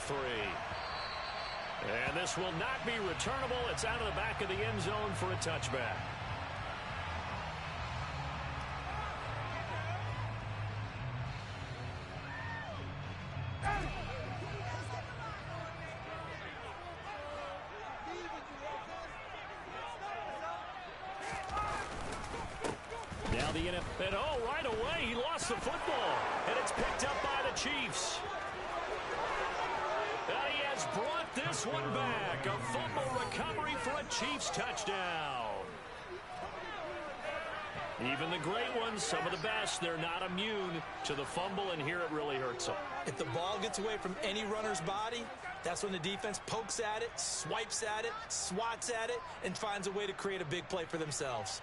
three. And this will not be returnable. It's out of the back of the end zone for a touchback. Now the NFL, and oh, right away, he lost the football, and it's picked up by the Chiefs. And he has brought this one back. A fumble recovery for a Chiefs touchdown. Even the great ones, some of the best, they're not immune to the fumble, and here it really hurts them. If the ball gets away from any runner's body, that's when the defense pokes at it, swipes at it, swats at it, and finds a way to create a big play for themselves.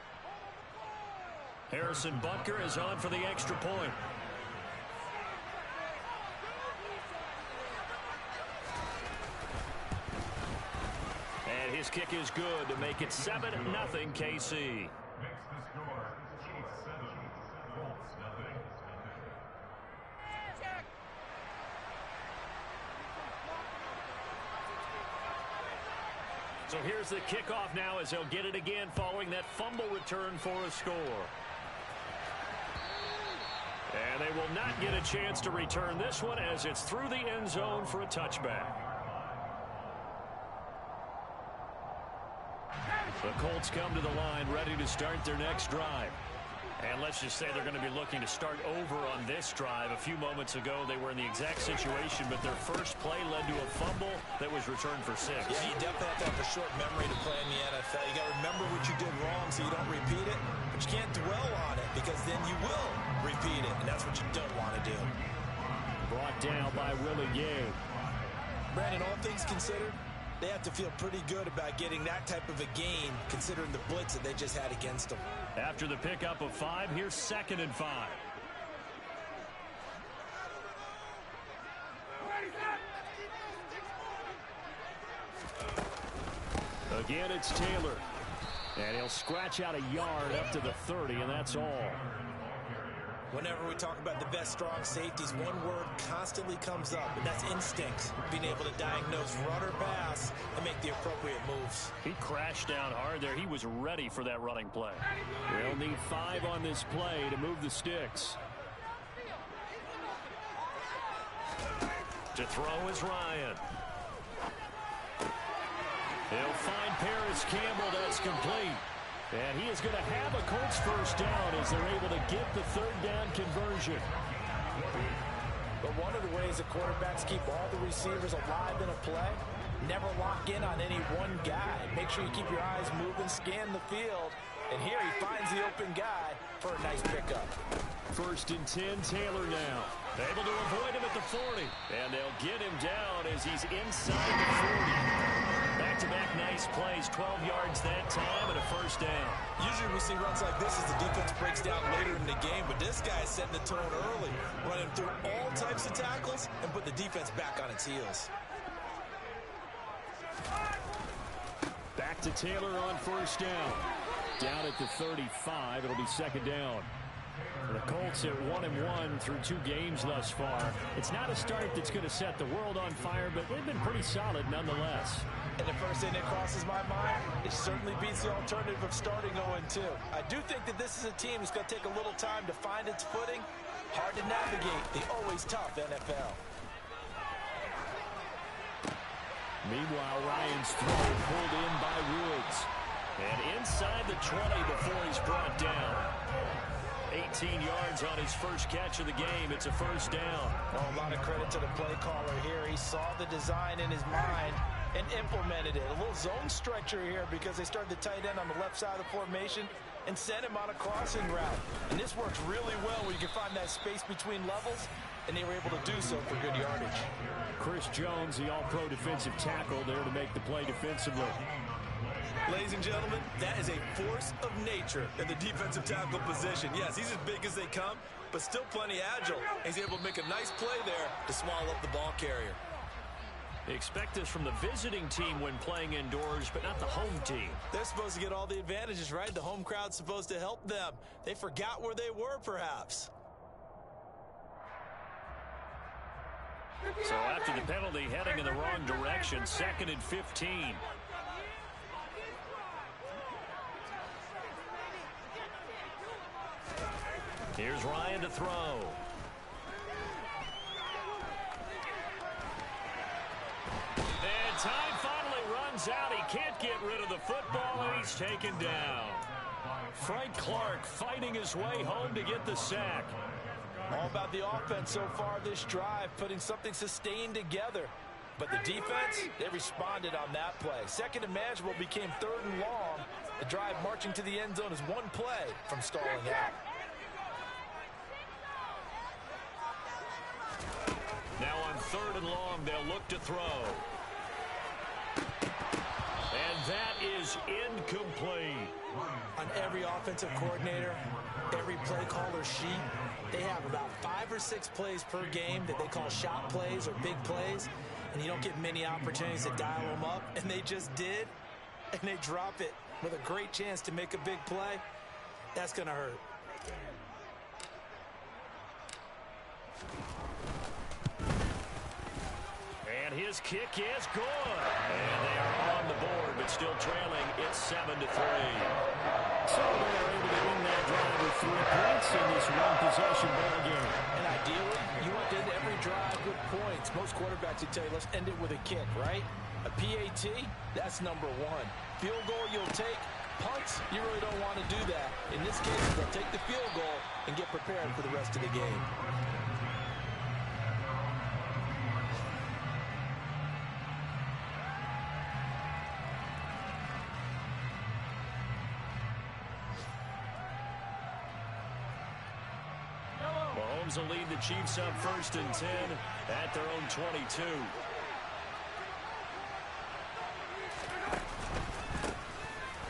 Harrison Butker is on for the extra point. And his kick is good to make it 7-0 KC. So here's the kickoff now as they'll get it again following that fumble return for a score. And they will not get a chance to return this one as it's through the end zone for a touchback. The Colts come to the line ready to start their next drive. And let's just say they're going to be looking to start over on this drive. A few moments ago, they were in the exact situation, but their first play led to a fumble that was returned for 6. Yeah, you definitely have to have a short memory to play in the NFL. You got to remember what you did wrong so you don't repeat it, but you can't dwell on it because then you will repeat it, and that's what you don't want to do. Brought down by Willie Gay. Brandon, all things considered, they have to feel pretty good about getting that type of a gain considering the blitz that they just had against them. After the pickup of 5, here's 2nd and 5. Again, it's Taylor. And he'll scratch out a yard up to the 30, and that's all. Whenever we talk about the best strong safeties, one word constantly comes up, and that's instinct. Being able to diagnose run or pass and make the appropriate moves. He crashed down hard there. He was ready for that running play. They'll need 5 on this play to move the sticks. To throw is Ryan. He'll find Paris Campbell. That's complete. And he is going to have a Colts first down as they're able to get the 3rd down conversion. But one of the ways that quarterbacks keep all the receivers alive in a play, never lock in on any one guy. Make sure you keep your eyes moving, scan the field. And here he finds the open guy for a nice pickup. 1st and 10, Taylor now. Able to avoid him at the 40. And they'll get him down as he's inside the 40. Back-to-back nice plays, 12 yards that time and a first down. Usually we see runs like this as the defense breaks down later in the game, but this guy is setting the tone early, running through all types of tackles and put the defense back on its heels. Back to Taylor on first down. Down at the 35, it'll be 2nd down. The Colts at 1-1 through 2 games thus far. It's not a start that's going to set the world on fire, but they've been pretty solid nonetheless. And the first thing that crosses my mind, it certainly beats the alternative of starting 0-2. I do think that this is a team that's going to take a little time to find its footing. Hard to navigate the always tough NFL. Meanwhile, Ryan's throw pulled in by Woods. And inside the 20 before he's brought down. 18 yards on his first catch of the game. It's a first down. Oh, a lot of credit to the play caller here. He saw the design in his mind and implemented it. A little zone stretcher here because they started the tight end on the left side of the formation and sent him on a crossing route. And this works really well where you can find that space between levels, and they were able to do so for good yardage. Chris Jones, the all-pro defensive tackle, there to make the play defensively. Ladies and gentlemen, that is a force of nature in the defensive tackle position. Yes, he's as big as they come, but still plenty agile. He's able to make a nice play there to swallow up the ball carrier. Expect this from the visiting team when playing indoors, but not the home team. They're supposed to get all the advantages, right? The home crowd's supposed to help them. They forgot where they were, perhaps. So after the penalty, heading in the wrong direction, 2nd and 15. Here's Ryan to throw. And time finally runs out. He can't get rid of the football, and he's taken down. Frank Clark fighting his way home to get the sack. All about the offense so far this drive, putting something sustained together. But the defense, they responded on that play. Second and manageable became 3rd and long. The drive marching to the end zone is one play from stalling out. Now on 3rd and long, they'll look to throw. And that is incomplete. On every offensive coordinator, every play caller sheet, they have about 5 or 6 plays per game that they call shot plays or big plays, and you don't get many opportunities to dial them up, and they just did, and they drop it with a great chance to make a big play. That's going to hurt. And his kick is good. And they are on the board, but still trailing. It's 7-3. So they're able to win that drive with 3 points in this one-possession ball game. And ideally, you want to end every drive with points. Most quarterbacks would tell you, let's end it with a kick, right? A PAT, that's number 1. Field goal you'll take. Punts, you really don't want to do that. In this case, they'll take the field goal and get prepared for the rest of the game. Mahomes will lead the Chiefs up 1st and 10 at their own 22.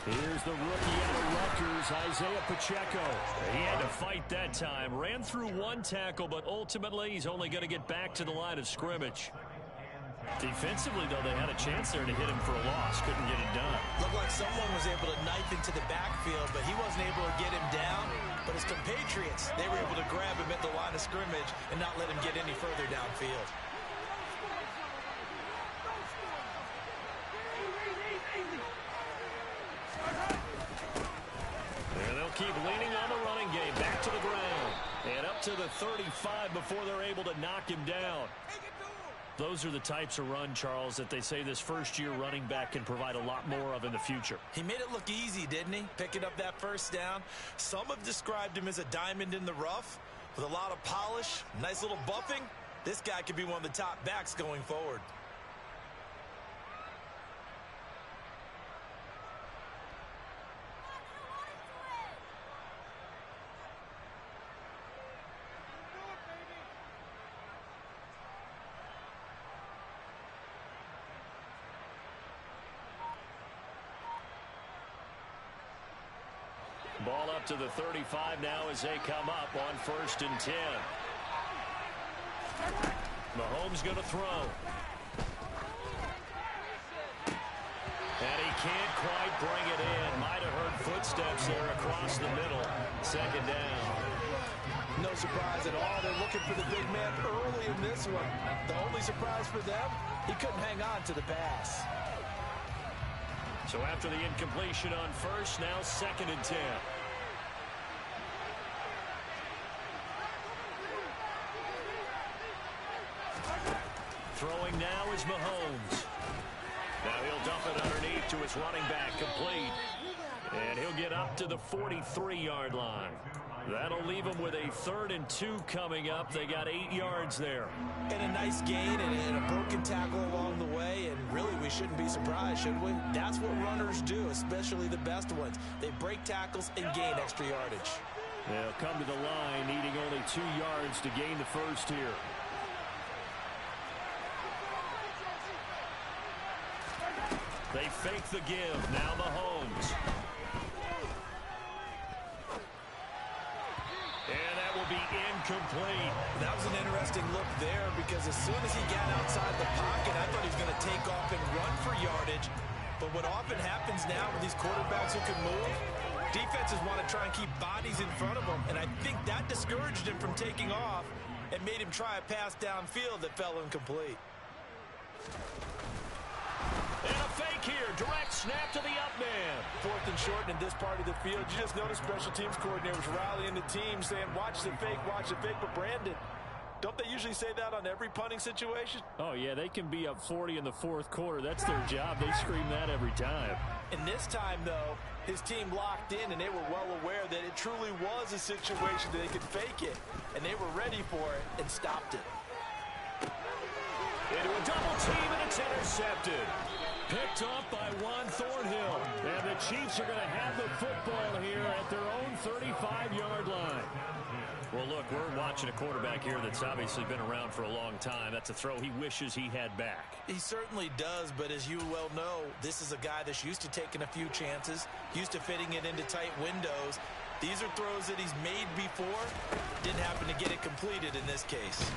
Here's the rookie out of Rutgers, Isaiah Pacheco. He had to fight that time. Ran through 1 tackle, but ultimately he's only going to get back to the line of scrimmage. Defensively, though, they had a chance there to hit him for a loss. Couldn't get it done. Looked like someone was able to knife into the backfield, but he wasn't able to get him down. But his compatriots, they were able to grab him at the line of scrimmage and not let him get any further downfield. And they'll keep leaning on the running game. Back to the ground. And up to the 35 before they're able to knock him down. Those are the types of run, Charles, that they say this first-year running back can provide a lot more of in the future. He made it look easy, didn't he? Picking up that first down. Some have described him as a diamond in the rough with a lot of polish, nice little buffing. This guy could be one of the top backs going forward. Ball up to the 35 now as they come up on 1st and 10. Mahomes going to throw. And he can't quite bring it in. Might have heard footsteps there across the middle. 2nd down. No surprise at all. They're looking for the big man early in this one. The only surprise for them, he couldn't hang on to the pass. So after the incompletion on 1st, now 2nd and 10. Throwing now is Mahomes. Now he'll dump it underneath to his running back, complete. And he'll get up to the 43-yard line. That'll leave him with a 3rd and 2 coming up. They got 8 yards there. And a nice gain and a broken tackle along the way. And really, we shouldn't be surprised, should we? That's what runners do, especially the best ones. They break tackles and gain extra yardage. They'll come to the line, needing only 2 yards to gain the first here. They fake the give. Now Mahomes. And that will be incomplete. That was an interesting look there because as soon as he got outside the pocket, I thought he was going to take off and run for yardage. But what often happens now with these quarterbacks who can move, defenses want to try and keep bodies in front of them. And I think that discouraged him from taking off. and made him try a pass downfield that fell incomplete. And a fake here. Direct snap to the up man. 4th and short in this part of the field. You just notice special teams coordinators rallying the team saying, watch the fake, watch the fake. But Brandon, don't they usually say that on every punting situation? Oh, yeah, they can be up 40 in the 4th quarter. That's their job. They scream that every time. And this time, though, his team locked in, and they were well aware that it truly was a situation that they could fake it. And they were ready for it and stopped it. Into a double team, and it's intercepted. Picked up by Juan Thornhill. And the Chiefs are going to have the football here at their own 35-yard line. Well, look, we're watching a quarterback here that's obviously been around for a long time. That's a throw he wishes he had back. He certainly does, but as you well know, this is a guy that's used to taking a few chances, used to fitting it into tight windows. These are throws that he's made before. Didn't happen to get it completed in this case.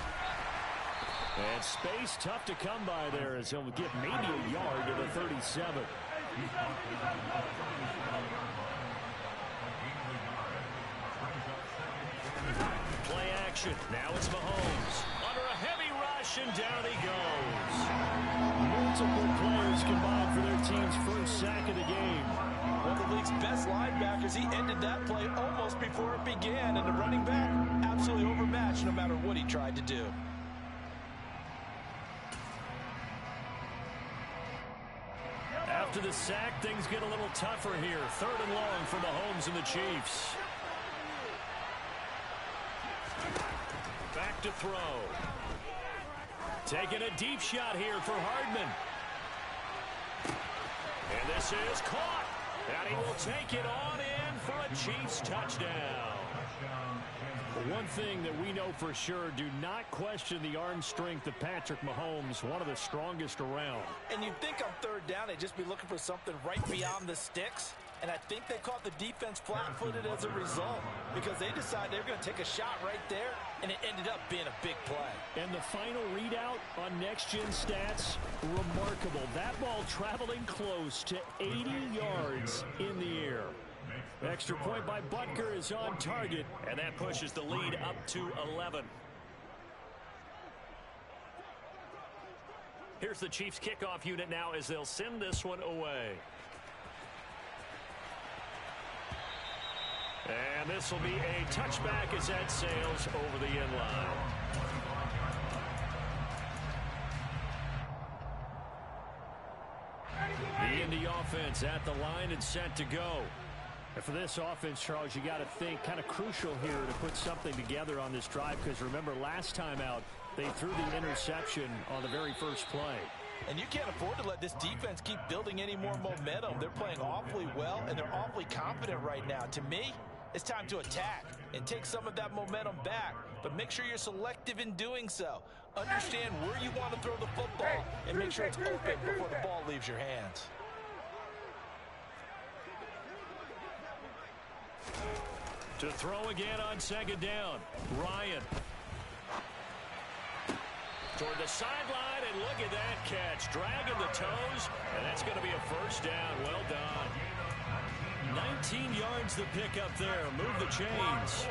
And space tough to come by there as he'll get maybe a yard to the 37. Play action. Now it's Mahomes. Under a heavy rush, and down he goes. Multiple players combined for their team's first sack of the game. One of the league's best linebackers, he ended that play almost before it began, and the running back absolutely overmatched no matter what he tried to do. After the sack, things get a little tougher here. 3rd and long for Mahomes and the Chiefs. Back to throw. Taking a deep shot here for Hardman. And this is caught. And he will take it on in for a Chiefs touchdown. One thing that we know for sure, do not question the arm strength of Patrick Mahomes, one of the strongest around. And you'd think on 3rd down, they'd just be looking for something right beyond the sticks. And I think they caught the defense flat-footed as a result because they decided they were going to take a shot right there, and it ended up being a big play. And the final readout on next-gen stats, remarkable. That ball traveling close to 80 yards in the air. Extra point by Butker is on target, and that pushes the lead up to 11. Here's the Chiefs kickoff unit now as they'll send this one away. And this will be a touchback as that sails over the end line. The Indy offense at the line and set to go. And for this offense, Charles, you got to think kind of crucial here to put something together on this drive because remember last time out they threw the interception on the very first play. And you can't afford to let this defense keep building any more momentum. They're playing awfully well, and they're awfully confident right now. To me, it's time to attack and take some of that momentum back. But make sure you're selective in doing so. Understand where you want to throw the football and make sure it's open before the ball leaves your hands. To throw again on 2nd down. Ryan. Toward the sideline, and look at that catch. Dragging the toes, and that's going to be a 1st down. Well done. 19 yards to pick up there. Move the chains.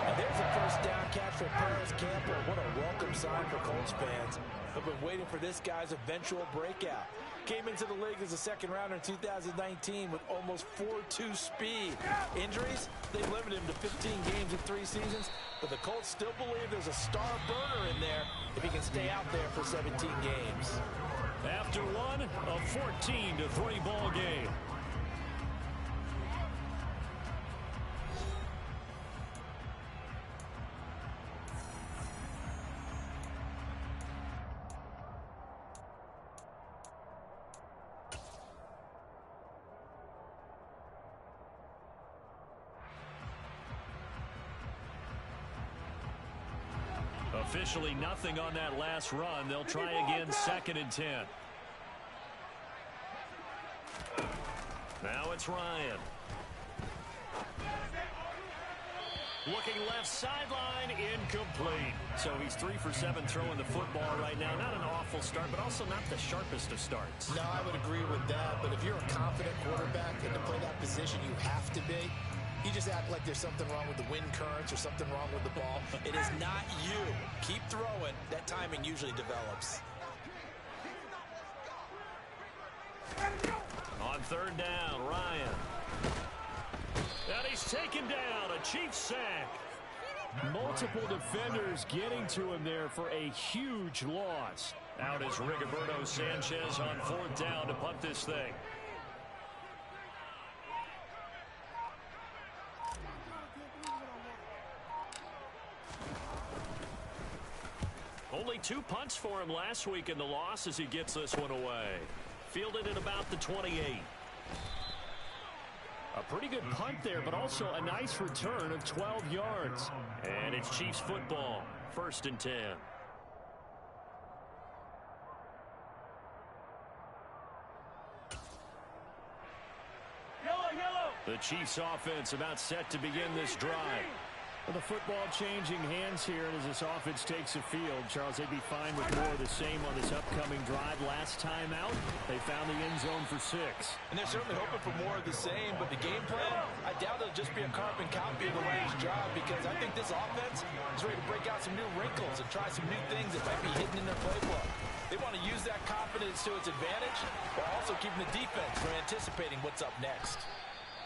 And there's a 1st down catch for Paris Campbell. What a welcome sign for Colts fans. They've been waiting for this guy's eventual breakout. Came into the league as a 2nd rounder in 2019 with almost 4.2 speed. Injuries, they've limited him to 15 games in 3 seasons, but the Colts still believe there's a star burner in there if he can stay out there for 17 games. After one, a 14-3 ball game. Officially nothing on that last run. They'll try again 2nd and 10. Now it's Ryan. Looking left sideline, incomplete. So he's 3 for 7 throwing the football right now. Not an awful start, but also not the sharpest of starts. No, I would agree with that. But if you're a confident quarterback and to play that position, you have to be. You just act like there's something wrong with the wind currents or something wrong with the ball. It is not you. Keep throwing. That timing usually develops. On third down, Ryan. And he's taken down. A Chiefs sack. Multiple defenders getting to him there for a huge loss. Out is Rigoberto Sanchez on fourth down to punt this thing. Only 2 punts for him last week in the loss as he gets this one away. Fielded at about the 28. A pretty good punt there, but also a nice return of 12 yards. And it's Chiefs football, 1st and 10. The Chiefs offense about set to begin this drive. With the football changing hands here, and as this offense takes the field, Charles, they'd be fine with more of the same on this upcoming drive. Last time out, they found the end zone for 6. And they're certainly hoping for more of the same, but the game plan, I doubt it'll just be a carbon copy of the last drive, because I think this offense is ready to break out some new wrinkles and try some new things that might be hidden in their playbook. They want to use that confidence to its advantage, while also keeping the defense from anticipating what's up next.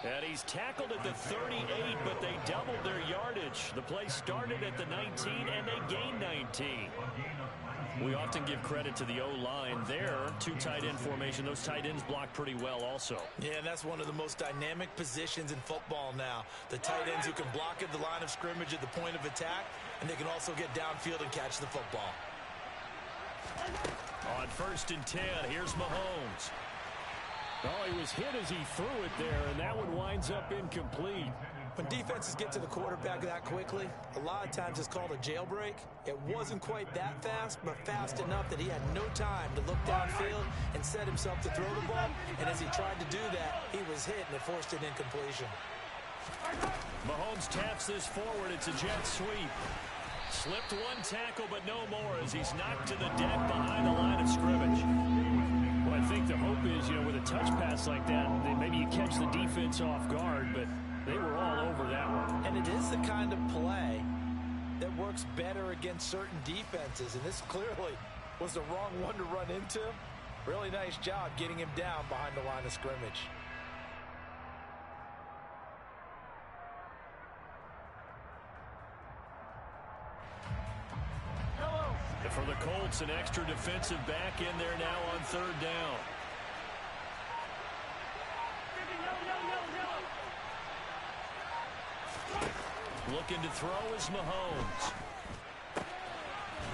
And he's tackled at the 38, but they doubled their yardage. The play started at the 19, and they gained 19. We often give credit to the O-line there. 2 tight end formation. Those tight ends block pretty well also. Yeah, and that's one of the most dynamic positions in football now. The tight ends who can block at the line of scrimmage at the point of attack, and they can also get downfield and catch the football. On 1st and 10, here's Mahomes. Oh, he was hit as he threw it there, and that one winds up incomplete. When defenses get to the quarterback that quickly, a lot of times it's called a jailbreak. It wasn't quite that fast, but fast enough that he had no time to look downfield and set himself to throw the ball. And as he tried to do that, he was hit, and it forced an incompletion. Mahomes taps this forward. It's a jet sweep. Slipped one tackle, but no more as he's knocked to the deck behind the line of scrimmage. Well, I think the hope is, with a touch pass like that, maybe you catch the defense off guard, but they were all over that one. And it is the kind of play that works better against certain defenses, and this clearly was the wrong one to run into. Really nice job getting him down behind the line of scrimmage. For the Colts, an extra defensive back in there now on 3rd down. Looking to throw is Mahomes.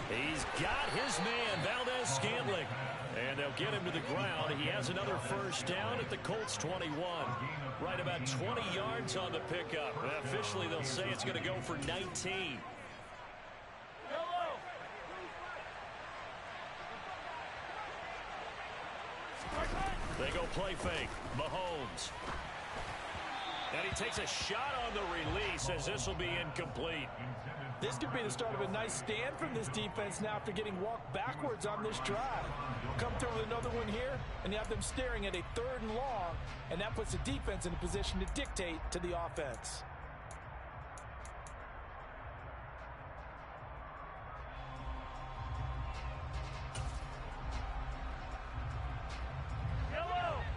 He's got his man, Valdez-Scantling. And they'll get him to the ground. He has another 1st down at the Colts 21. Right about 20 yards on the pickup. Officially, they'll say it's going to go for 19. They go play fake. Mahomes. And he takes a shot on the release as this will be incomplete. This could be the start of a nice stand from this defense now after getting walked backwards on this drive. Come through with another one here, and you have them staring at a 3rd and long, and that puts the defense in a position to dictate to the offense.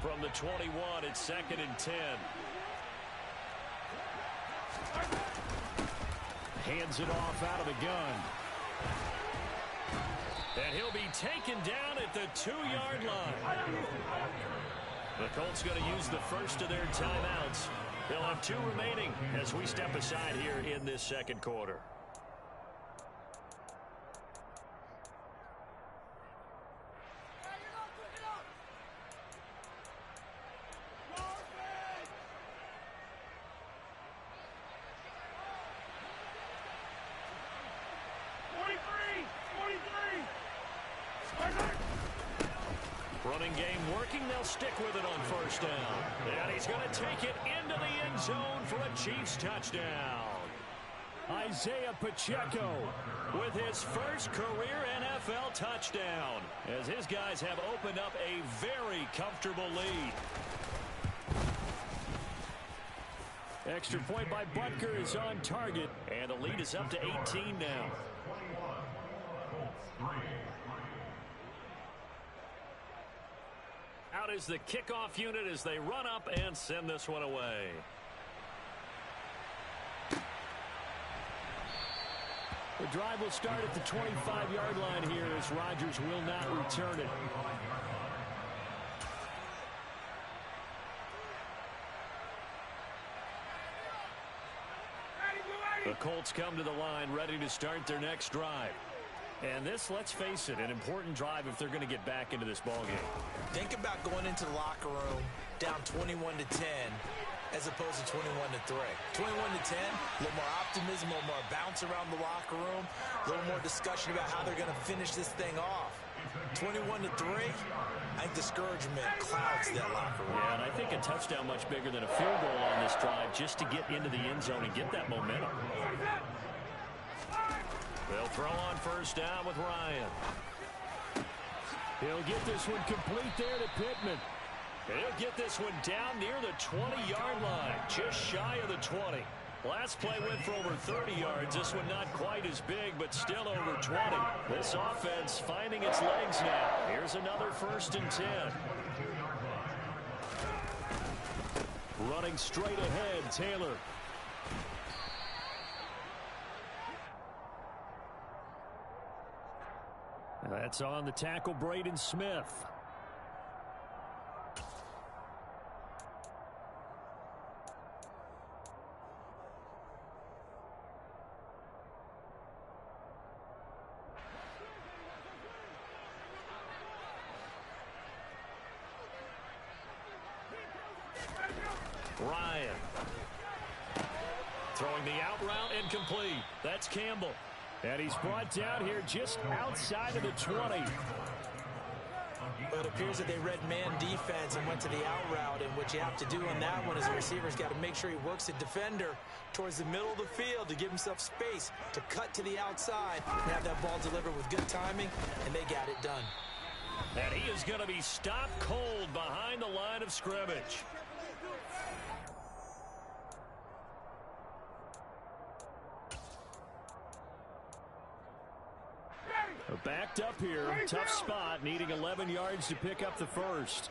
From the 21, it's 2nd and 10. Hands it off out of the gun. And he'll be taken down at the 2-yard line. The Colts going to use the first of their timeouts. They'll have 2 remaining as we step aside here in this 2nd quarter. Running game working. They'll stick with it on 1st down. And he's going to take it into the end zone for a Chiefs touchdown. Isaiah Pacheco with his first career NFL touchdown as his guys have opened up a very comfortable lead. Extra point by Butker is on target, and the lead is up to 18 now. Out is the kickoff unit as they run up and send this one away. The drive will start at the 25-yard line here as Rodgers will not return it. The Colts come to the line ready to start their next drive. And this, let's face it, an important drive if they're going to get back into this ballgame. Think about going into the locker room down 21-10 as opposed to 21-3. 21-10, a little more optimism, a little more bounce around the locker room, a little more discussion about how they're going to finish this thing off. 21-3, I think discouragement clouds that locker room. Yeah, and I think a touchdown much bigger than a field goal on this drive just to get into the end zone and get that momentum. They'll throw on first down with Ryan. He'll get this one complete there to Pittman. He'll get this one down near the 20-yard line, just shy of the 20. Last play went for over 30 yards. This one not quite as big, but still over 20. This offense finding its legs now. Here's another 1st and 10. Running straight ahead, Taylor. That's on the tackle, Braden Smith. Ryan. Throwing the out route and complete. That's Campbell. And he's brought down here just outside of the 20. But it appears that they read man defense and went to the out route. And what you have to do on that one is the receiver's got to make sure he works the defender towards the middle of the field to give himself space to cut to the outside and have that ball delivered with good timing, and they got it done. And he is going to be stopped cold behind the line of scrimmage. Backed up here, tough spot, needing 11 yards to pick up the first.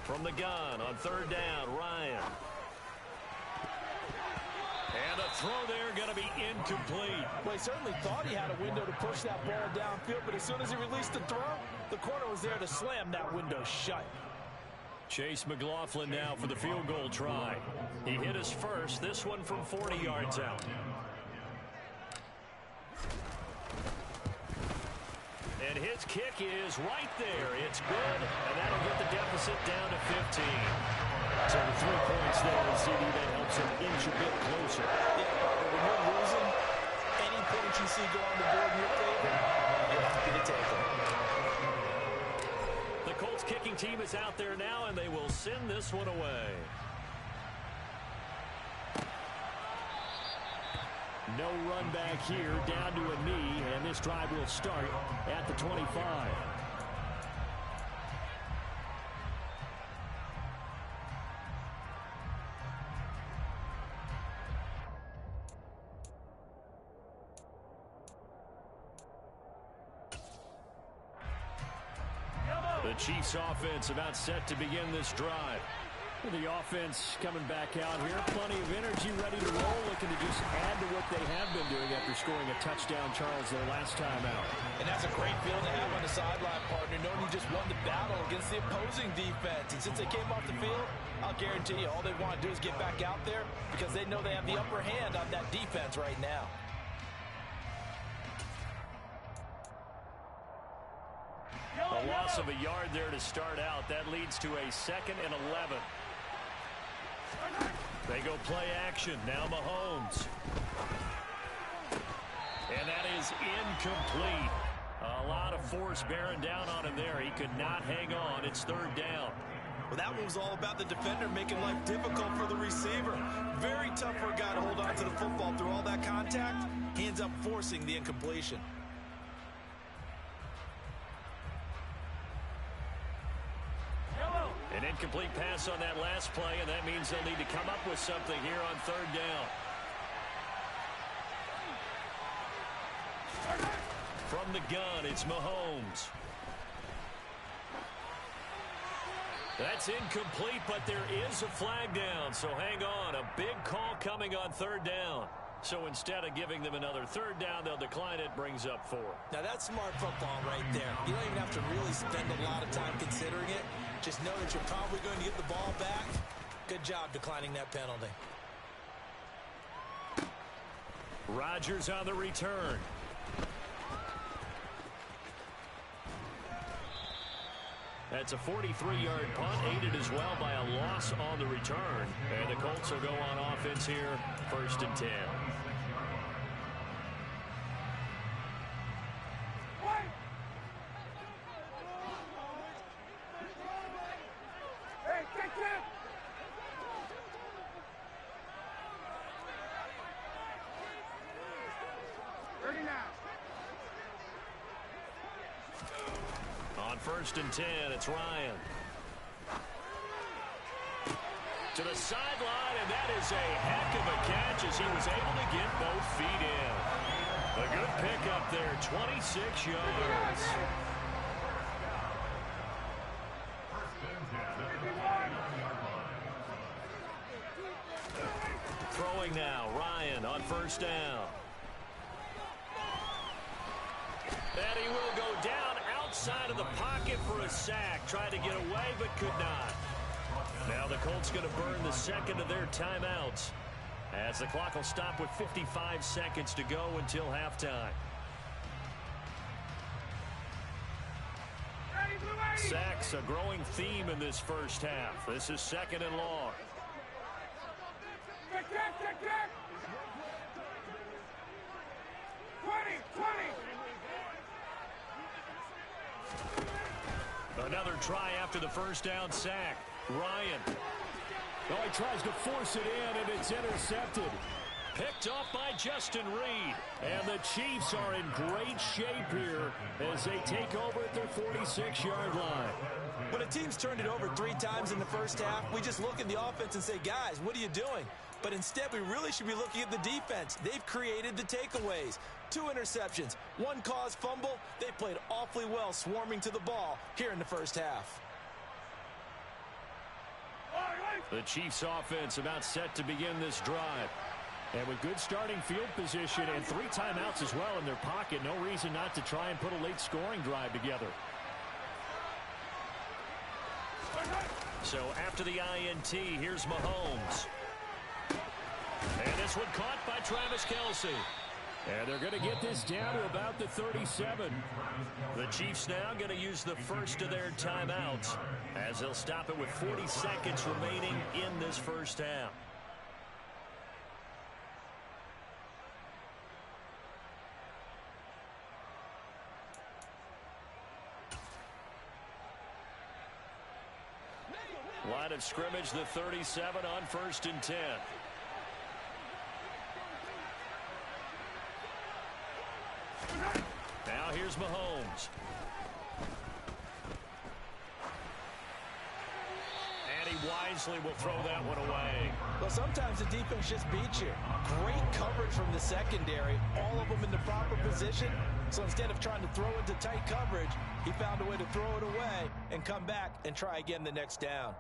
From the gun on 3rd down, Ryan. And a throw there going to be incomplete. Well, he certainly thought he had a window to push that ball downfield, but as soon as he released the throw, the corner was there to slam that window shut. Chase McLaughlin now for the field goal try. He hit his first, this one from 40 yards out. And his kick is right there. It's good, and that'll get the deficit down to 15. So the 3 points there, and CD, that helps him inch a bit closer. Yeah, when you're losing, any points you see go on the board in your favor, you're happy to take them. The Colts kicking team is out there now, and they will send this one away. No run back here, down to a knee, and this drive will start at the 25. The Chiefs offense about set to begin this drive. The offense coming back out here. Plenty of energy, ready to roll, looking to just add to what they have been doing after scoring a touchdown, Charles, their last time out. And that's a great feeling to have on the sideline, partner, knowing you just won the battle against the opposing defense. And since they came off the field, I'll guarantee you all they want to do is get back out there because they know they have the upper hand on that defense right now. A loss of a yard there to start out. That leads to a 2nd and 11. They go play action. Now Mahomes. And that is incomplete. A lot of force bearing down on him there. He could not hang on. It's 3rd down. Well, that one was all about the defender making life difficult for the receiver. Very tough for a guy to hold on to the football through all that contact. He ends up forcing the incompletion. An incomplete pass on that last play, and that means they'll need to come up with something here on third down. From the gun, it's Mahomes. That's incomplete, but there is a flag down, so hang on. A big call coming on third down. So instead of giving them another third down, they'll decline it, brings up 4. Now that's smart football right there. You don't even have to really spend a lot of time considering it. Just know that you're probably going to get the ball back. Good job declining that penalty. Rodgers on the return. That's a 43-yard punt, aided as well by a loss on the return. And the Colts will go on offense here, 1st and 10. On 1st and 10, it's Ryan. To the sideline, and that is a heck of a catch as he was able to get both feet in. A good pickup there, 26 yards. Throwing now, Ryan on 1st down. And he will go down outside of the pocket for a sack. Tried to get away, but could not. Now the Colts going to burn the second of their timeouts, as the clock will stop with 55 seconds to go until halftime. Sacks, a growing theme in this first half. This is 2nd and long. Another try after the 1st down sack. Ryan. Oh, he tries to force it in, and it's intercepted. Picked off by Justin Reed. And the Chiefs are in great shape here as they take over at their 46-yard line. When a team's turned it over 3 times in the first half, we just look at the offense and say, guys, what are you doing? But instead, we really should be looking at the defense. They've created the takeaways. 2 interceptions, 1 caused fumble. They played awfully well swarming to the ball here in the first half. The Chiefs offense about set to begin this drive. And with good starting field position and 3 timeouts as well in their pocket, no reason not to try and put a late scoring drive together. So after the INT, here's Mahomes. And this one caught by Travis Kelce. And they're going to get this down to about the 37. The Chiefs now going to use the first of their timeouts, as they'll stop it with 40 seconds remaining in this first half. Line of scrimmage, the 37 on 1st and 10. Now here's Mahomes. And he wisely will throw that one away. Well, sometimes the defense just beats you. Great coverage from the secondary. All of them in the proper position. So instead of trying to throw into tight coverage, he found a way to throw it away and come back and try again the next down.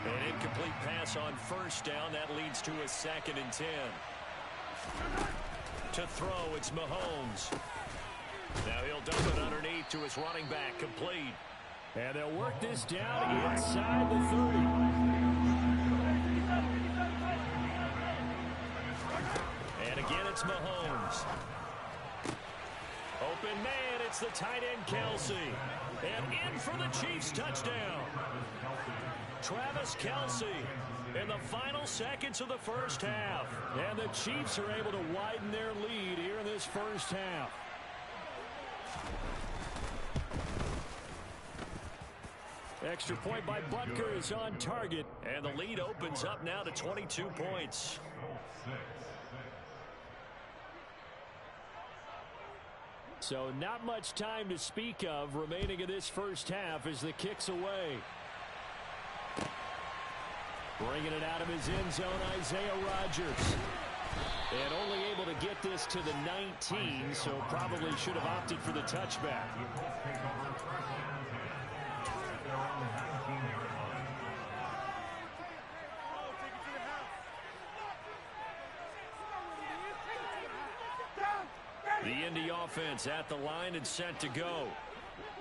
An incomplete pass on 1st down. That leads to a 2nd and 10. To throw, it's Mahomes. Now he'll dump it underneath to his running back, complete. And they'll work this down inside the 30. And again, it's Mahomes. Open man, it's the tight end Kelce. And in for the Chiefs touchdown. Travis Kelce in the final seconds of the first half. And the Chiefs are able to widen their lead here in this this first half. Extra point by Butker is on target, and the lead opens up now to 22 points. So not much time to speak of remaining in this first half as the kick's away. Bringing it out of his end zone, Isaiah Rodgers. And only able to get this to the 19, so probably should have opted for the touchback. The Indy offense at the line and set to go.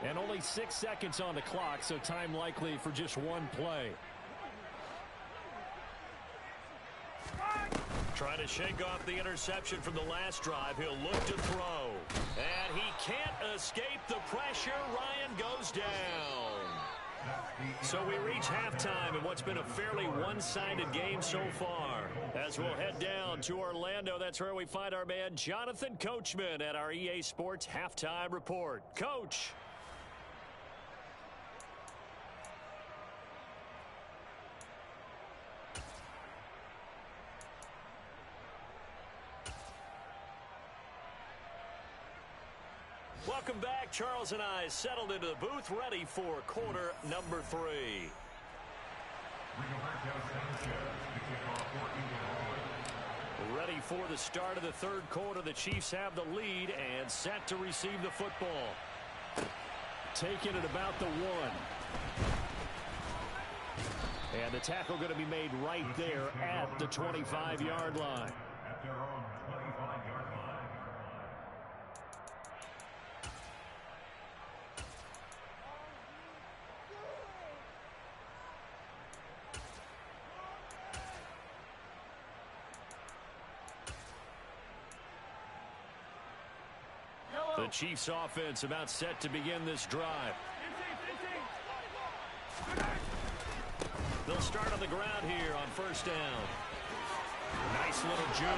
And only 6 seconds on the clock, so time likely for just one play. Trying to shake off the interception from the last drive. He'll look to throw. And he can't escape the pressure. Ryan goes down. So we reach halftime in what's been a fairly one-sided game so far. As we'll head down to Orlando, that's where we find our man Jonathan Coachman at our EA Sports Halftime Report. Coach. Welcome back. Charles and I settled into the booth, ready for quarter number 3. Ready for the start of the third quarter. The Chiefs have the lead and set to receive the football. Taking it about the 1. And the tackle going to be made right there at the 25-yard line. The Chiefs offense about set to begin this drive. They'll start on the ground here on first down. Nice little juke.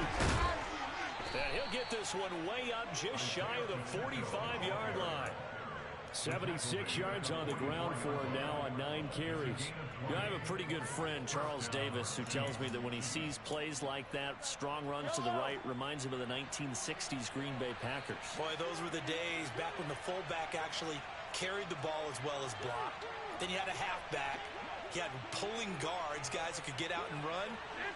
And he'll get this one way up just shy of the 45-yard line. 76 yards on the ground for him now on 9 carries. I have a pretty good friend, Charles Davis, who tells me that when he sees plays like that, strong runs to the right, reminds him of the 1960s Green Bay Packers. Boy, those were the days back when the fullback actually carried the ball as well as blocked. Then you had a halfback. You had pulling guards, guys who could get out and run.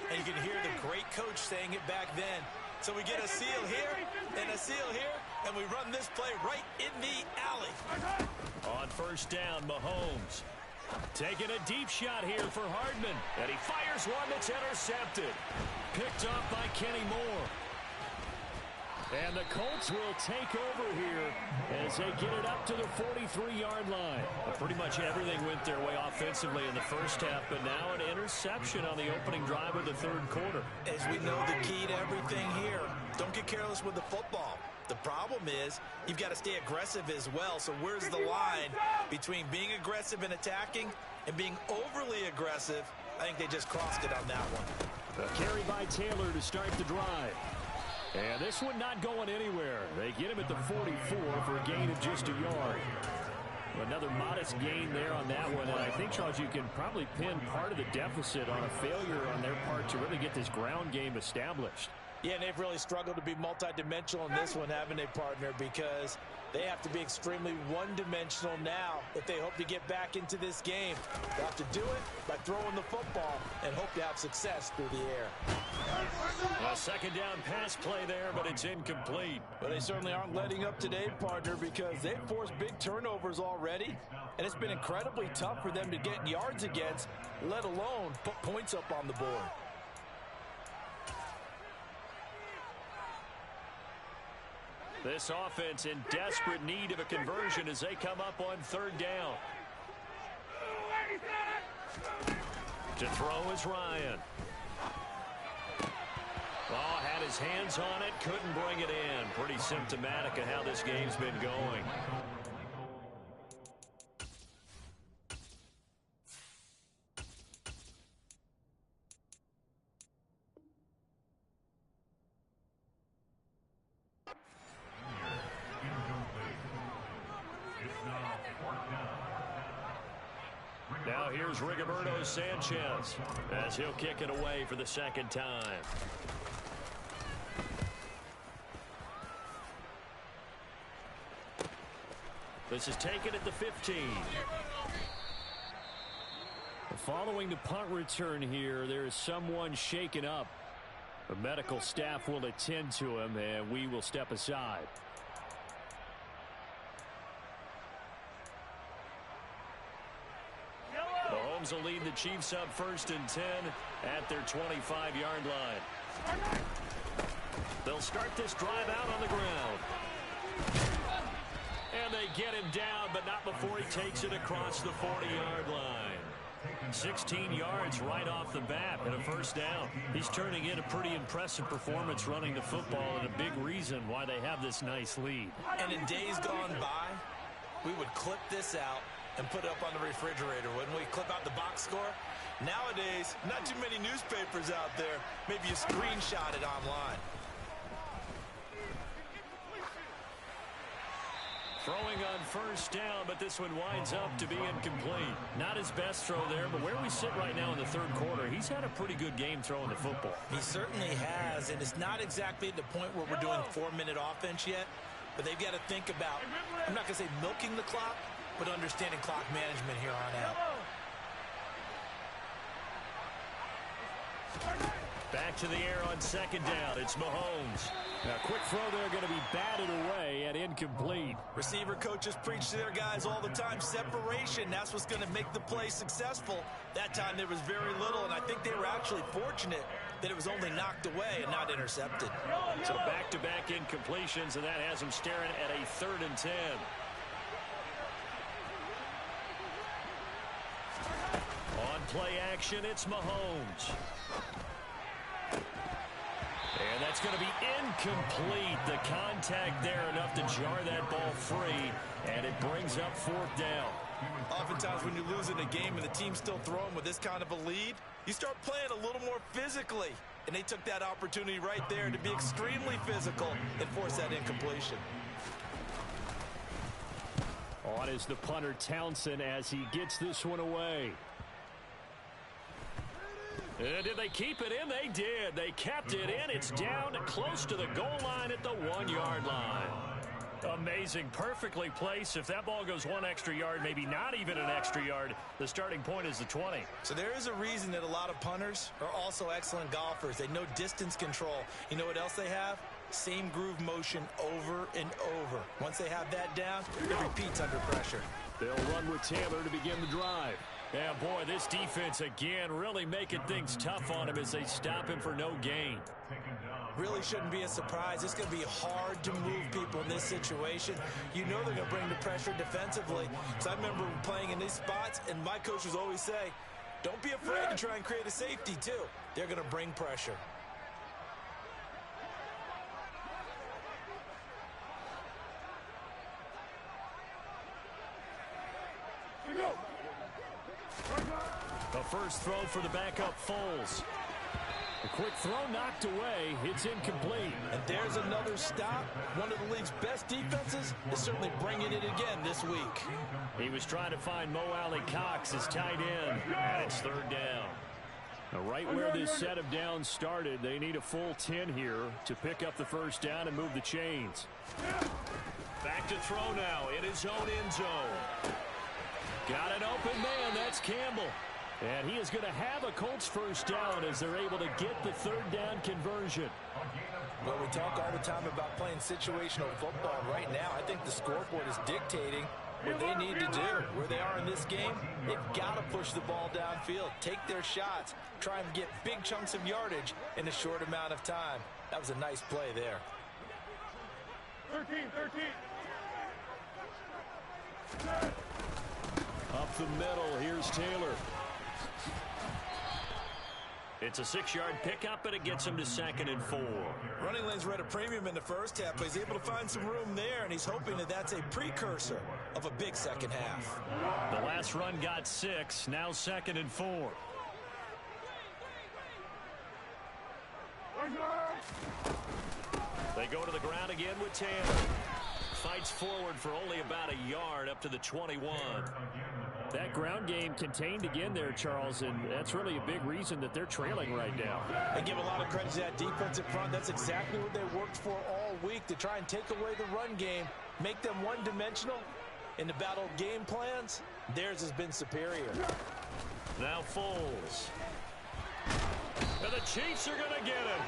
And you can hear the great coach saying it back then. So we get a seal here and a seal here, and we run this play right in the alley. On first down, Mahomes. Taking a deep shot here for Hardman. And he fires one that's intercepted. Picked off by Kenny Moore. And the Colts will take over here as they get it up to the 43-yard line. Pretty much everything went their way offensively in the first half, but now an interception on the opening drive of the third quarter. As we know, the key to everything here, don't get careless with the football. The problem is you've got to stay aggressive as well. So where's the line between being aggressive and attacking and being overly aggressive? I think they just crossed it on that one. A carry by Taylor to start the drive. And this one not going anywhere. They get him at the 44 for a gain of just a yard. Another modest gain there on that one. And I think, Charles, you can probably pin part of the deficit on a failure on their part to really get this ground game established. Yeah, and they've really struggled to be multidimensional in this one, haven't they, partner? Because they have to be extremely one-dimensional now if they hope to get back into this game. They have to do it by throwing the football and hope to have success through the air. A second down pass play there, but it's incomplete. But they certainly aren't letting up today, partner, because they've forced big turnovers already, and it's been incredibly tough for them to get yards against, let alone put points up on the board. This offense in desperate need of a conversion as they come up on third down. To throw is Ryan. Oh, had his hands on it, couldn't bring it in. Pretty symptomatic of how this game's been going. here's Rigoberto Sanchez as he'll kick it away for the second time. This is taken at the 15. Following the punt return here, there is someone shaken up. The medical staff will attend to him, and we will step aside. Mahomes will lead the Chiefs up 1st and 10 at their 25-yard line. They'll start this drive out on the ground. And they get him down, but not before he takes it across the 40-yard line. 16 yards right off the bat and a first down. He's turning in a pretty impressive performance running the football, and a big reason why they have this nice lead. And in days gone by, we would clip this out and put it up on the refrigerator, wouldn't we? Clip out the box score. Nowadays, not too many newspapers out there. Maybe you screenshot it online. Throwing on first down, but this one winds up to be incomplete. Not his best throw there, but where we sit right now in the third quarter, he's had a pretty good game throwing the football. He certainly has, and it's not exactly at the point where we're doing 4-minute offense yet, but they've got to think about, I'm not going to say milking the clock, but understanding clock management here on out. Back to the air on second down. It's Mahomes. Now, quick throw there, going to be batted away and incomplete. Receiver coaches preach to their guys all the time. Separation, that's what's going to make the play successful. That time there was very little, and I think they were actually fortunate that it was only knocked away and not intercepted. So back-to-back incompletions, and that has them staring at a 3rd and 10. On play action, it's Mahomes. And that's going to be incomplete. The contact there enough to jar that ball free, and it brings up 4th down. Oftentimes when you lose in a game and the team's still throwing with this kind of a lead, you start playing a little more physically. And they took that opportunity right there to be extremely physical and force that incompletion. On is the punter Townsend as he gets this one away. And did they keep it in? They did. They kept it in. It's down close to the goal line at the 1-yard line. Amazing. Perfectly placed. If that ball goes 1 extra yard, maybe not even an extra yard, the starting point is the 20. So there is a reason that a lot of punters are also excellent golfers. They know distance control. You know what else they have? Same groove motion over and over. Once they have that down, it repeats under pressure. They'll run with Taylor to begin the drive. Yeah, boy, this defense again really making things tough on him as they stop him for no gain. Really shouldn't be a surprise. It's going to be hard to move people in this situation. You know they're going to bring the pressure defensively. So I remember playing in these spots, and my coaches always say, don't be afraid to try and create a safety, too. They're going to bring pressure. The first throw for the backup Foles. A quick throw knocked away. It's incomplete. And there's another stop. One of the league's best defenses is certainly bringing it again this week. He was trying to find Mo Alley Cox as tight end, and it's 3rd down. Now, right where this set of downs started, they need a full 10 here to pick up the first down and move the chains. Back to throw now in his own end zone. Got an open man. That's Campbell. And he is going to have a Colts first down as they're able to get the 3rd down conversion. Well, we talk all the time about playing situational football. Right now, I think the scoreboard is dictating what they need to do. Where they are in this game, they've got to push the ball downfield, take their shots, try and get big chunks of yardage in a short amount of time. That was a nice play there. 13. Up the middle, here's Taylor. It's a 6-yard pickup, and it gets him to 2nd and 4. Running lanes were at a premium in the first half, but he's able to find some room there, and he's hoping that that's a precursor of a big second half. The last run got 6, now 2nd and 4. They go to the ground again with Taylor. Fights forward for only about a yard up to the 21. That ground game contained again there, Charles, and that's really a big reason that they're trailing right now. I give a lot of credit to that defensive front. That's exactly what they worked for all week, to try and take away the run game, make them one-dimensional. In the battle game plans, theirs has been superior. Now Foles. And the Chiefs are going to get him.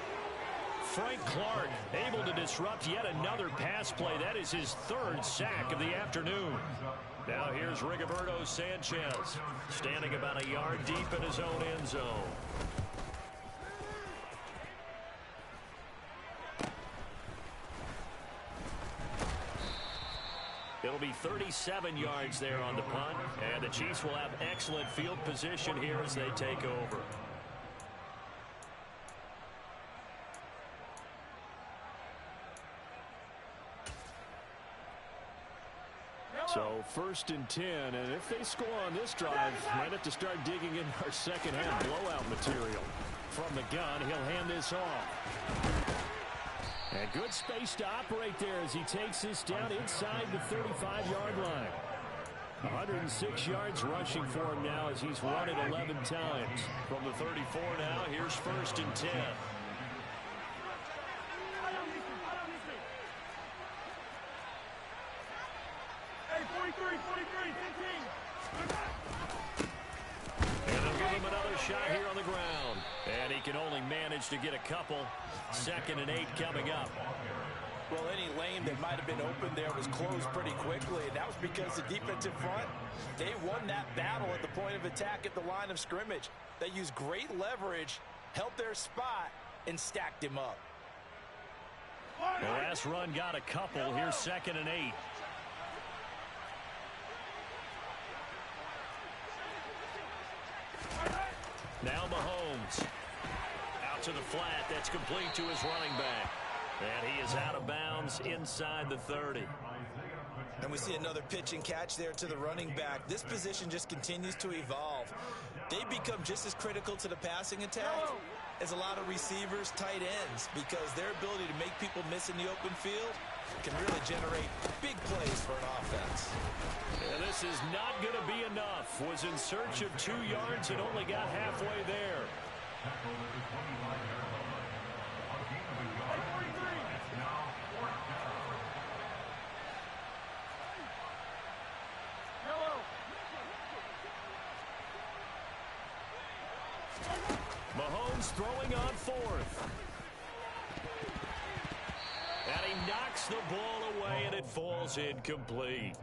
Frank Clark able to disrupt yet another pass play. That is his third sack of the afternoon. Now here's Rigoberto Sanchez, standing about a yard deep in his own end zone. It'll be 37 yards there on the punt, and the Chiefs will have excellent field position here as they take over. So 1st and 10, and if they score on this drive, might have to start digging in our second half blowout material. From the gun, he'll hand this off. And good space to operate there as he takes this down inside the 35-yard line. 106 yards rushing for him now as he's run it 11 times. From the 34 now, here's 1st and 10. And they'll give him another shot here on the ground. And he can only manage to get a couple. 2nd and 8 coming up. Well, any lane that might have been open there was closed pretty quickly, and that was because the defensive front, they won that battle at the point of attack at the line of scrimmage. They used great leverage, held their spot, and stacked him up. The last run got a couple. Here's 2nd and 8. Now Mahomes. Out to the flat. That's complete to his running back. And he is out of bounds inside the 30. And we see another pitch and catch there to the running back. This position just continues to evolve. They become just as critical to the passing attack as a lot of receivers, tight ends, because their ability to make people miss in the open field can really generate big plays for an offense. And this is not going to be enough. Was in search of 2 yards and only got halfway there. Mahomes throwing on 4th. And he knocks the ball away, and it falls incomplete.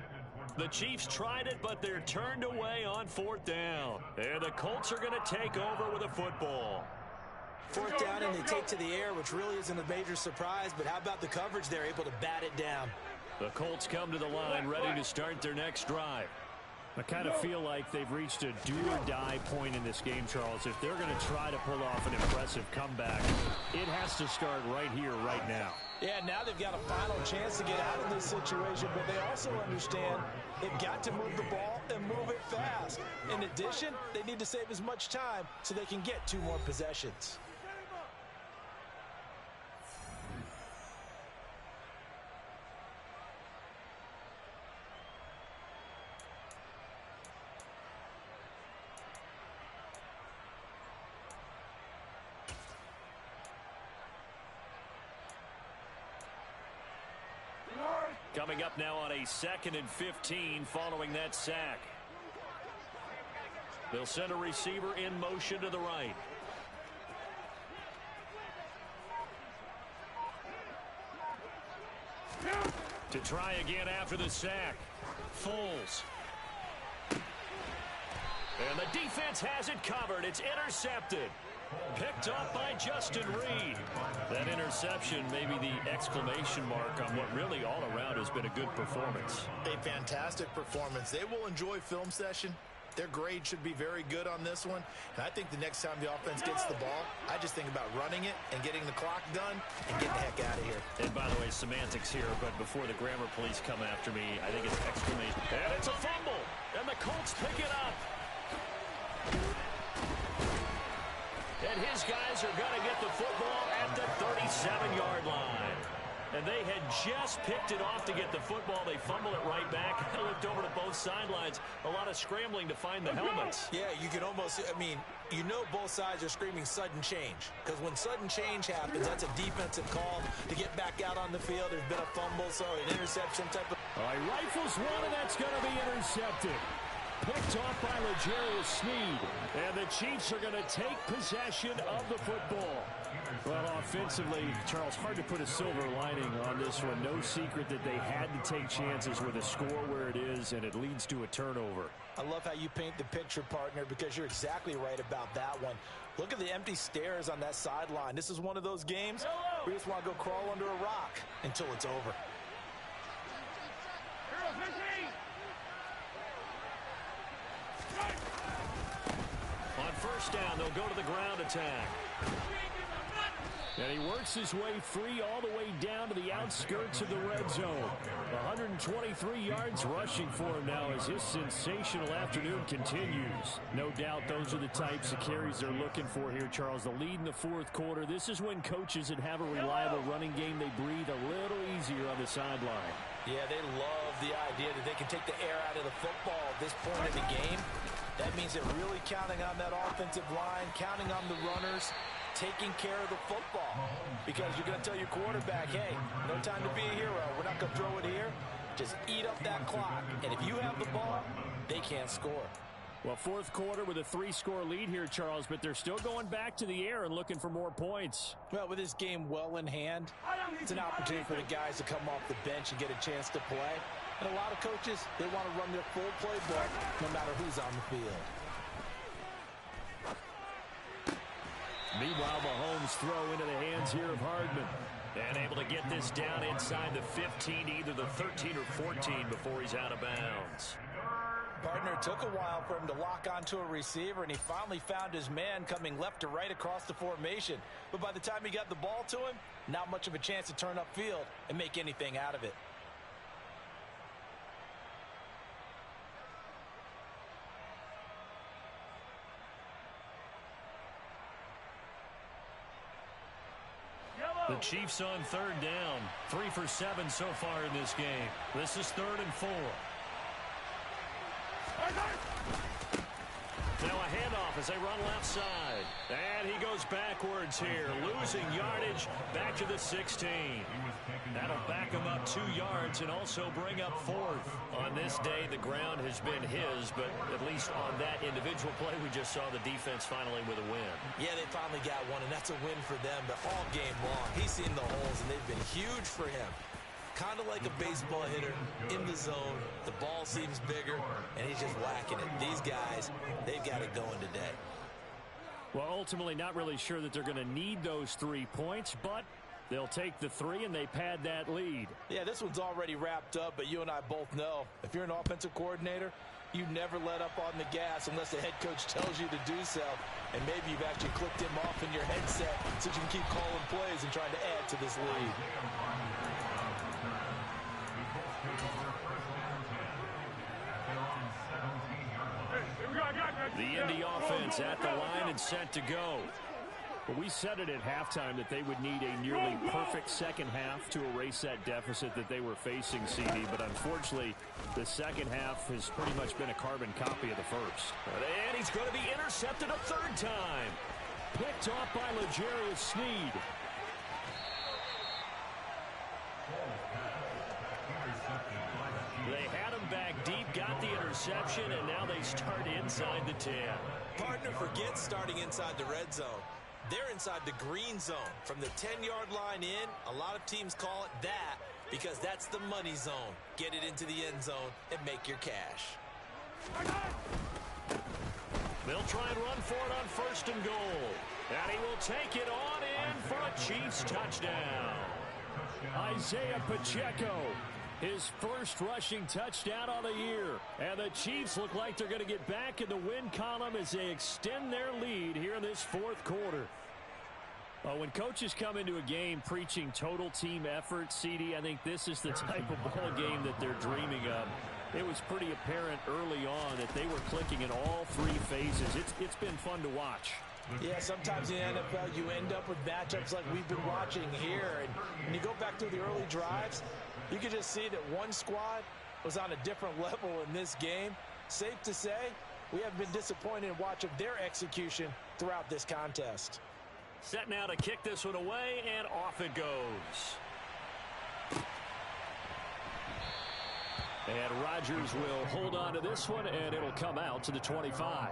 The Chiefs tried it, but they're turned away on 4th down. And the Colts are going to take over with a football. 4th down, and they take to the air, which really isn't a major surprise. But how about the coverage? They're able to bat it down. The Colts come to the line ready to start their next drive. I kind of feel like they've reached a do-or-die point in this game, Charles. If they're going to try to pull off an impressive comeback, it has to start right here, right now. Yeah, now they've got a final chance to get out of this situation, but they also understand they've got to move the ball and move it fast. In addition, they need to save as much time so they can get 2 more possessions. Coming up now on a 2nd and 15 following that sack. They'll send a receiver in motion to the right. To try again after the sack. Foles. And the defense has it covered. It's intercepted. Picked up by Justin Reed. That interception may be the exclamation mark on what really all around has been a good performance. A fantastic performance. They will enjoy film session. Their grade should be very good on this one. And I think the next time the offense gets the ball, I just think about running it and getting the clock done and getting the heck out of here. And by the way, semantics here, but before the grammar police come after me, I think it's exclamation. And it's a fumble. And the Colts pick it up. And his guys are going to get the football at the 37-yard line. And they had just picked it off to get the football. They fumble it right back. I looked over to both sidelines. A lot of scrambling to find the helmets. Yeah, you can almost, I mean, you know both sides are screaming sudden change. Because when sudden change happens, that's a defensive call to get back out on the field. There's been a fumble, so an interception type of... All right, rifles one, and that's going to be intercepted. Picked off by L'Jarius Sneed. And the Chiefs are going to take possession of the football. Well, offensively, Charles, hard to put a silver lining on this one. No secret that they had to take chances with a score where it is, and it leads to a turnover. I love how you paint the picture, partner, because you're exactly right about that one. Look at the empty stares on that sideline. This is one of those games where you just want to go crawl under a rock until it's over. On first down, they'll go to the ground attack. And he works his way free all the way down to the outskirts of the red zone. 123 yards rushing for him now as his sensational afternoon continues. No doubt those are the types of carries they're looking for here, Charles. The lead in the fourth quarter. This is when coaches that have a reliable running game, they breathe a little easier on the sideline. Yeah, they love the idea that they can take the air out of the football at this point in the game. That means they're really counting on that offensive line, counting on the runners, taking care of the football. Because you're going to tell your quarterback, hey, no time to be a hero. We're not going to throw it here. Just eat up that clock. And if you have the ball, they can't score. Well, fourth quarter with a 3-score lead here, Charles, but they're still going back to the air and looking for more points. Well, with this game well in hand, it's an opportunity for the guys to come off the bench and get a chance to play. And a lot of coaches, they want to run their full playbook no matter who's on the field. Meanwhile, Mahomes throw into the hands here of Hardman. And able to get this down inside the 15, either the 13 or 14 before he's out of bounds. Partner, took a while for him to lock onto a receiver, and he finally found his man coming left to right across the formation. But by the time he got the ball to him, not much of a chance to turn upfield and make anything out of it. The Chiefs on third down. 3 for 7 so far in this game. This is 3rd and 4. Now a handoff as they run left side. And he goes backwards here, losing yardage back to the 16. That'll back him up 2 yards and also bring up 4th. On this day, the ground has been his, but at least on that individual play, we just saw the defense finally with a win. Yeah, they finally got one, and that's a win for them. But all game long, he's seen the holes, and they've been huge for him. Kind of like a baseball hitter in the zone. The ball seems bigger, and he's just whacking it. These guys, they've got it going today. Well, ultimately, not really sure that they're going to need those 3 points, but they'll take the 3, and they pad that lead. Yeah, this one's already wrapped up, but you and I both know if you're an offensive coordinator, you never let up on the gas unless the head coach tells you to do so. And maybe you've actually clicked him off in your headset so you can keep calling plays and trying to add to this lead. The Indy offense at the line and set to go. But we said it at halftime that they would need a nearly perfect second half to erase that deficit that they were facing, CD. But unfortunately, the second half has pretty much been a carbon copy of the first. And he's going to be intercepted a 3rd time. Picked off by L'Jarius Sneed. They had him back deep, got the interception, and now they start inside the 10. Partner, forget starting inside the red zone. They're inside the green zone. From the 10-yard line in, a lot of teams call it that because that's the money zone. Get it into the end zone and make your cash. They'll try and run for it on 1st and goal. And he will take it on in for a Chiefs touchdown. Isaiah Pacheco, his first rushing touchdown on the year. And the Chiefs look like they're going to get back in the win column as they extend their lead here in this 4th quarter. Well, when coaches come into a game preaching total team effort, CD, I think this is the type of ball game that they're dreaming of. It was pretty apparent early on that they were clicking in all 3 phases. It's been fun to watch. Yeah, sometimes in the NFL you end up with matchups like we've been watching here. And when you go back through the early drives, you can just see that one squad was on a different level in this game. Safe to say, we have been disappointed in watching their execution throughout this contest. Set now to kick this one away, and off it goes. And Rodgers will hold on to this one, and it'll come out to the 25.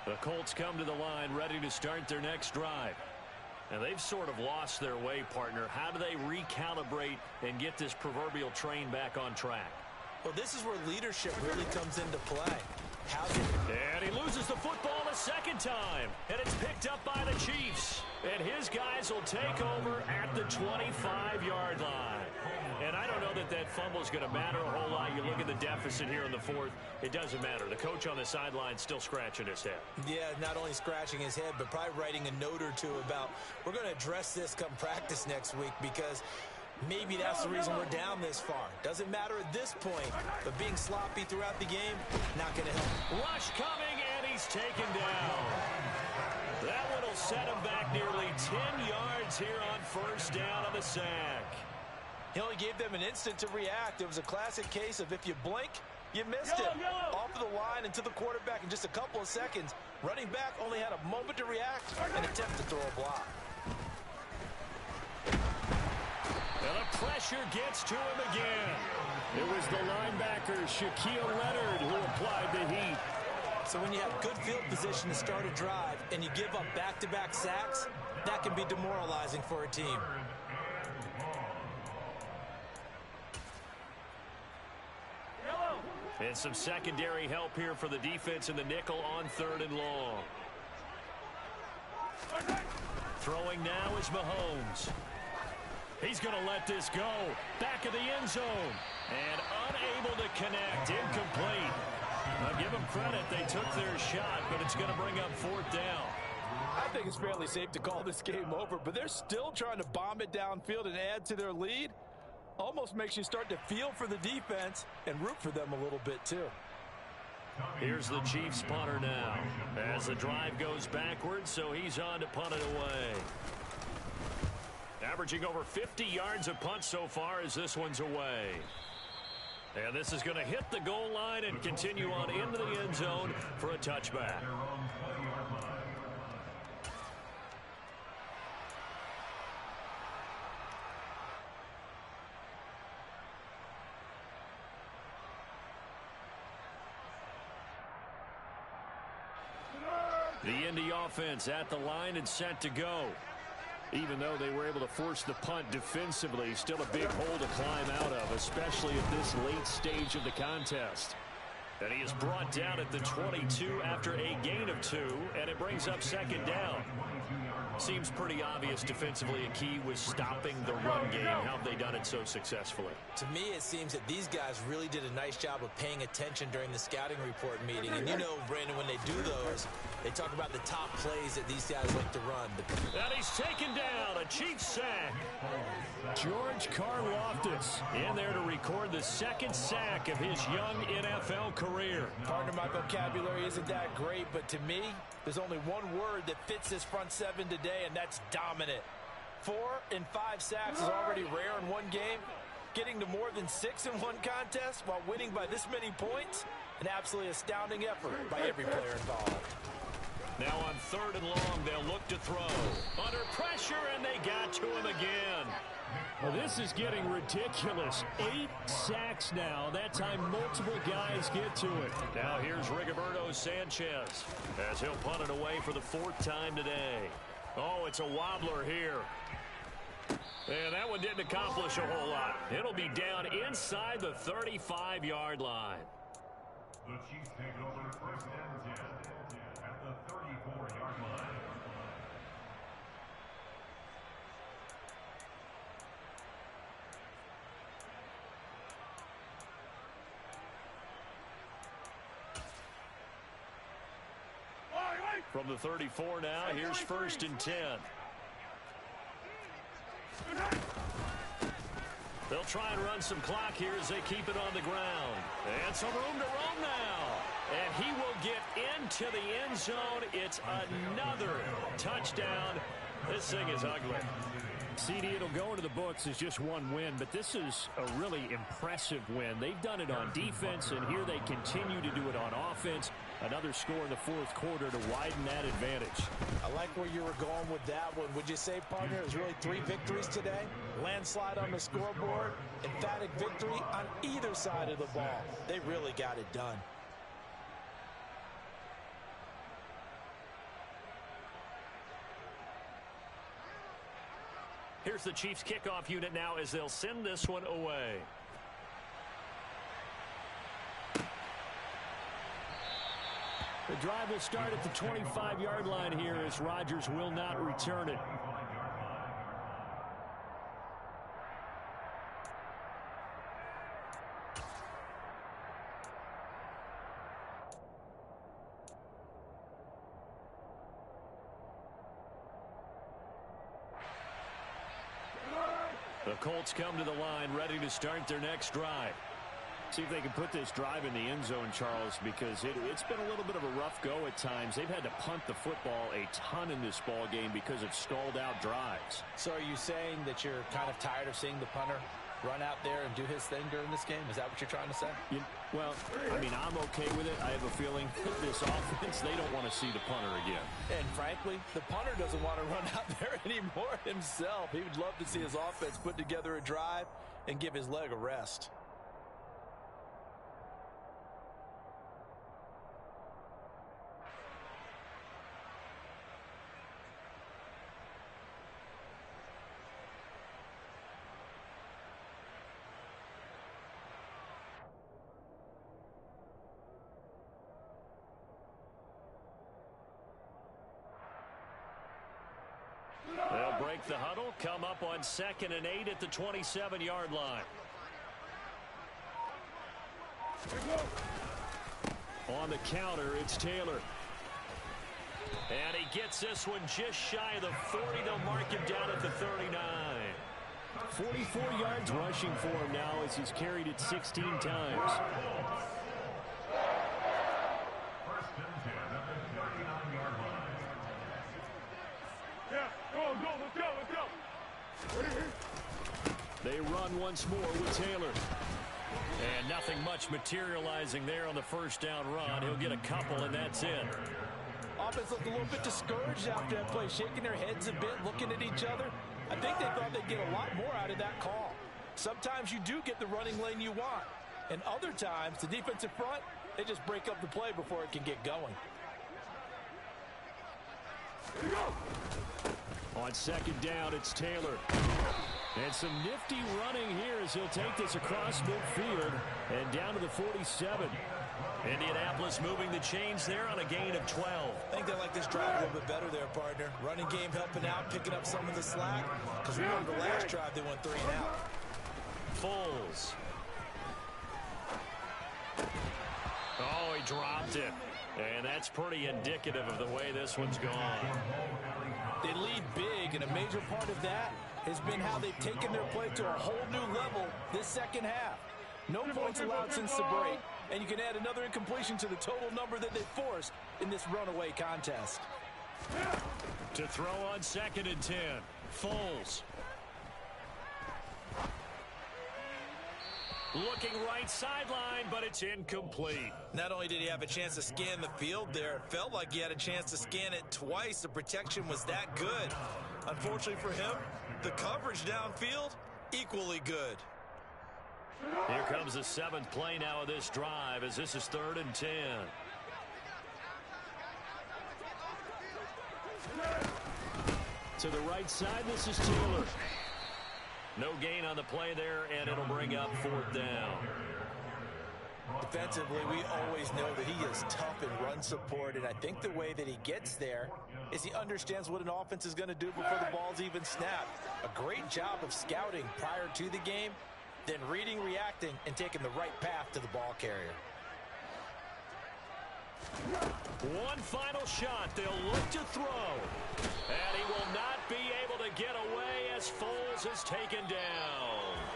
The Colts come to the line ready to start their next drive. And they've sort of lost their way, partner. How do they recalibrate and get this proverbial train back on track? Well, this is where leadership really comes into play. And he loses the football a second time. And it's picked up by the Chiefs. And his guys will take over at the 25-yard line. And I don't know that that fumble is going to matter a whole lot. You look at the deficit here in the fourth. It doesn't matter. The coach on the sideline still scratching his head. Yeah, not only scratching his head, but probably writing a note or two about we're going to address this come practice next week because maybe that's the reason we're down this far. Doesn't matter at this point, but being sloppy throughout the game, not going to help. Rush coming, and he's taken down. That one will set him back nearly 10 yards here on first down on the sack. He only gave them an instant to react. It was a classic case of if you blink, you missed it. Off of the line and to the quarterback in just a couple of seconds. Running back only had a moment to react and attempt to throw a block. And the pressure gets to him again. It was the linebacker, Shaquille Leonard, who applied the heat. So when you have good field position to start a drive and you give up back-to-back sacks, that can be demoralizing for a team. And some secondary help here for the defense in the nickel on 3rd and long. Throwing now is Mahomes. He's going to let this go. Back of the end zone. And unable to connect. Incomplete. I'll give them credit. They took their shot, but it's going to bring up 4th down. I think it's fairly safe to call this game over, but they're still trying to bomb it downfield and add to their lead. Almost makes you start to feel for the defense and root for them a little bit, too. Here's the Chiefs punter now as the drive goes backwards, so he's on to punt it away. Averaging over 50 yards a punt so far as this one's away. And this is going to hit the goal line and continue on into the end zone for a touchback. The Indy offense at the line and set to go. Even though they were able to force the punt defensively, still a big hole to climb out of, especially at this late stage of the contest. And he is brought down at the 22 after a gain of 2, and it brings up 2nd down. Seems pretty obvious defensively a key was stopping the run game. How have they done it so successfully? To me, it seems that these guys really did a nice job of paying attention during the scouting report meeting. And you know, Brandon, when they do those, they talk about the top plays that these guys like to run. And he's taken down, a Chiefs sack. George Karlaftis in there to record the 2nd sack of his young NFL career. Partner, my vocabulary isn't that great, but to me, there's only one word that fits this front 7 today, and that's dominant. 4 and 5 sacks is already rare in one game. Getting to more than 6 in one contest while winning by this many points, an absolutely astounding effort by every player involved. Now on 3rd and long, they'll look to throw. Under pressure, and they got to him again. Well, this is getting ridiculous. 8 sacks now. That time, multiple guys get to it. Now here's Rigoberto Sanchez as he'll punt it away for the 4th time today. Oh, it's a wobbler here. And that one didn't accomplish a whole lot. It'll be down inside the 35-yard line. The Chiefs take over 1st and 10 at the 34-yard line. From the 34 now, here's 1st and 10. They'll try and run some clock here as they keep it on the ground. And some room to roam now. And he will get into the end zone. It's another touchdown. This thing is ugly. CD, it'll go into the books as just one win, but this is a really impressive win. They've done it on defense, and here they continue to do it on offense. Another score in the 4th quarter to widen that advantage. I like where you were going with that one. Would you say, partner, it was really 3 victories today? Landslide on the scoreboard, emphatic victory on either side of the ball. They really got it done. Here's the Chiefs kickoff unit now as they'll send this one away. The drive will start at the 25-yard line here as Rodgers will not return it. The Colts come to the line ready to start their next drive. See if they can put this drive in the end zone, Charles, because it's been a little bit of a rough go at times. They've had to punt the football a ton in this ball game because of stalled out drives. So are you saying that you're kind of tired of seeing the punter run out there and do his thing during this game? Is that what you're trying to say? Well, I mean, I'm okay with it. I have a feeling this offense, they don't want to see the punter again. And frankly, the punter doesn't want to run out there anymore himself. He would love to see his offense put together a drive and give his leg a rest. They'll break the huddle, come up on 2nd and 8 at the 27-yard line. On the counter, it's Taylor. And he gets this one just shy of the 40. They'll mark him down at the 39. 44 yards rushing for him now as he's carried it 16 times. They run once more with Taylor. And nothing much materializing there on the first down run. He'll get a couple, and that's it. Offense looked a little bit discouraged after that play, shaking their heads a bit, looking at each other. I think they thought they'd get a lot more out of that call. Sometimes you do get the running lane you want. And other times, the defensive front, they just break up the play before it can get going. On 2nd down, it's Taylor. And some nifty running here as he'll take this across midfield and down to the 47. Indianapolis moving the chains there on a gain of 12. I think they like this drive a little bit better there, partner. Running game helping out, picking up some of the slack. Because remember the last drive, they went 3 and out. Foles. Oh, he dropped it. And that's pretty indicative of the way this one's gone. They lead big, and a major part of that has been how they've taken their play to a whole new level this second half. No points allowed since the break, and you can add another incompletion to the total number that they forced in this runaway contest. To throw on 2nd and 10, Foles. Looking right sideline, but it's incomplete. Not only did he have a chance to scan the field there, it felt like he had a chance to scan it twice. The protection was that good. Unfortunately for him, the coverage downfield, equally good. Here comes the 7th play now of this drive as this is 3rd and 10. To the right side, this is Taylor. No gain on the play there, and it'll bring up 4th down. Defensively, we always know that he is tough in run support, and I think the way that he gets there is he understands what an offense is going to do before the ball's even snapped. A great job of scouting prior to the game, then reading, reacting, and taking the right path to the ball carrier. One final shot. They'll look to throw. And he will not be able to get away as Foles is taken down.